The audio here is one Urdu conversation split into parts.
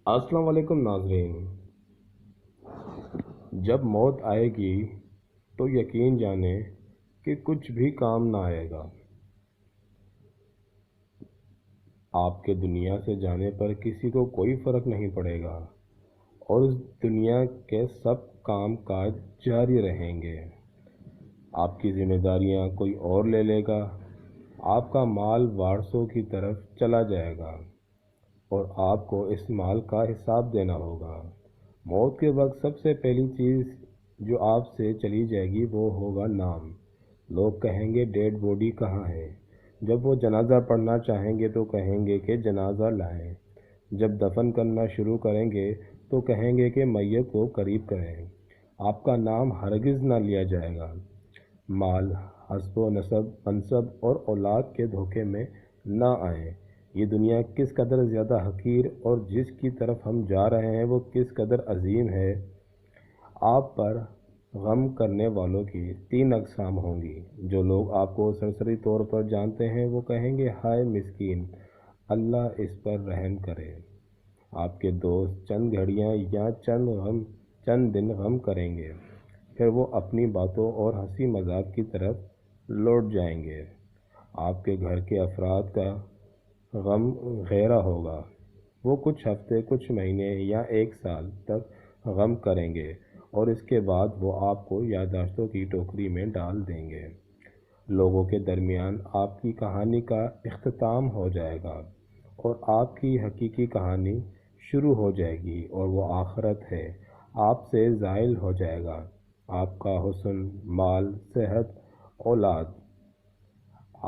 السلام علیکم ناظرین، جب موت آئے گی تو یقین جانیں کہ کچھ بھی کام نہ آئے گا۔ آپ کے دنیا سے جانے پر کسی کو کوئی فرق نہیں پڑے گا اور اس دنیا کے سب کام کاج جاری رہیں گے۔ آپ کی ذمہ داریاں کوئی اور لے لے گا، آپ کا مال وارثوں کی طرف چلا جائے گا اور آپ کو اس مال کا حساب دینا ہوگا۔ موت کے وقت سب سے پہلی چیز جو آپ سے چلی جائے گی وہ ہوگا نام۔ لوگ کہیں گے ڈیڈ باڈی کہاں ہے؟ جب وہ جنازہ پڑھنا چاہیں گے تو کہیں گے کہ جنازہ لائیں۔ جب دفن کرنا شروع کریں گے تو کہیں گے کہ میت کو قریب کریں۔ آپ کا نام ہرگز نہ لیا جائے گا۔ مال، حسب و نسب، منصب اور اولاد کے دھوکے میں نہ آئیں۔ یہ دنیا کس قدر زیادہ حقیر اور جس کی طرف ہم جا رہے ہیں وہ کس قدر عظیم ہے۔ آپ پر غم کرنے والوں کی 3 اقسام ہوں گی۔ جو لوگ آپ کو سرسری طور پر جانتے ہیں وہ کہیں گے ہائے مسکین، اللہ اس پر رحم کرے۔ آپ کے دوست چند گھڑیاں یا چند دن غم کریں گے، پھر وہ اپنی باتوں اور ہنسی مذاق کی طرف لوٹ جائیں گے۔ آپ کے گھر کے افراد کا غم غیرہ ہوگا۔ وہ کچھ ہفتے، کچھ مہینے یا 1 سال تک غم کریں گے اور اس کے بعد وہ آپ کو یادداشتوں کی ٹوکری میں ڈال دیں گے۔ لوگوں کے درمیان آپ کی کہانی کا اختتام ہو جائے گا اور آپ کی حقیقی کہانی شروع ہو جائے گی اور وہ آخرت ہے، آپ سے زائل ہو جائے گا۔ آپ کا حسن، مال، صحت، اولاد،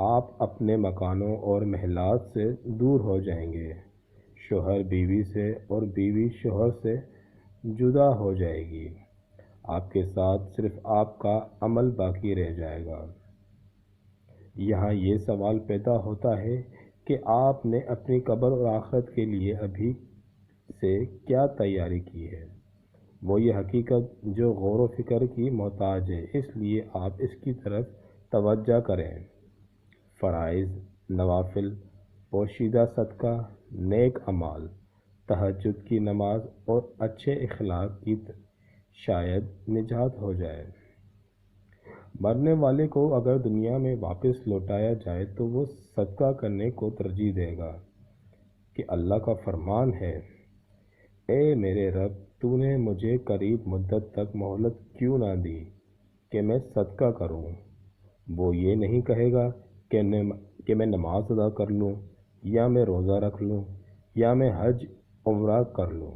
آپ اپنے مکانوں اور محلات سے دور ہو جائیں گے۔ شوہر بیوی سے اور بیوی شوہر سے جدا ہو جائے گی۔ آپ کے ساتھ صرف آپ کا عمل باقی رہ جائے گا۔ یہاں یہ سوال پیدا ہوتا ہے کہ آپ نے اپنی قبر اور آخرت کے لیے ابھی سے کیا تیاری کی ہے؟ وہ یہ حقیقت جو غور و فکر کی محتاج ہے، اس لیے آپ اس کی طرف توجہ کریں۔ فرائض، نوافل، پوشیدہ صدقہ، نیک اعمال، تہجد کی نماز اور اچھے اخلاق کی شاید نجات ہو جائے۔ مرنے والے کو اگر دنیا میں واپس لوٹایا جائے تو وہ صدقہ کرنے کو ترجیح دے گا کہ اللہ کا فرمان ہے، اے میرے رب، تو نے مجھے قریب مدت تک مہلت کیوں نہ دی کہ میں صدقہ کروں؟ وہ یہ نہیں کہے گا کہ میں نماز ادا کر لوں، یا میں روزہ رکھ لوں، یا میں حج عمرہ کر لوں۔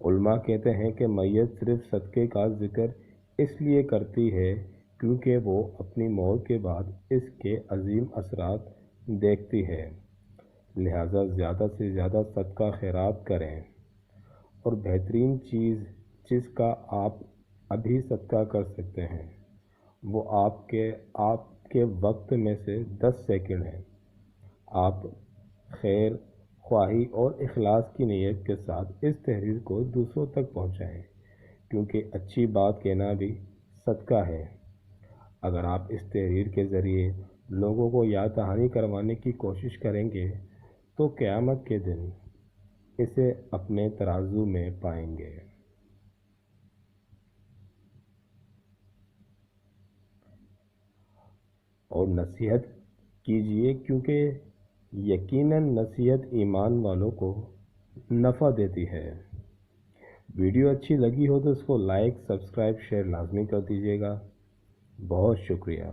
علماء کہتے ہیں کہ میت صرف صدقے کا ذکر اس لیے کرتی ہے کیونکہ وہ اپنی موت کے بعد اس کے عظیم اثرات دیکھتی ہے، لہٰذا زیادہ سے زیادہ صدقہ خیرات کریں۔ اور بہترین چیز جس کا آپ ابھی صدقہ کر سکتے ہیں وہ آپ کے وقت میں سے 10 سیکنڈ ہے۔ آپ خیر خواہی اور اخلاص کی نیت کے ساتھ اس تحریر کو دوسروں تک پہنچائیں، کیونکہ اچھی بات کہنا بھی صدقہ ہے۔ اگر آپ اس تحریر کے ذریعے لوگوں کو یاد دہانی کروانے کی کوشش کریں گے تو قیامت کے دن اسے اپنے ترازو میں پائیں گے۔ اور نصیحت کیجیے، کیونکہ یقیناً نصیحت ایمان والوں کو نفع دیتی ہے۔ ویڈیو اچھی لگی ہو تو اس کو لائک، سبسکرائب، شیئر لازمی کر دیجیے گا۔ بہت شکریہ۔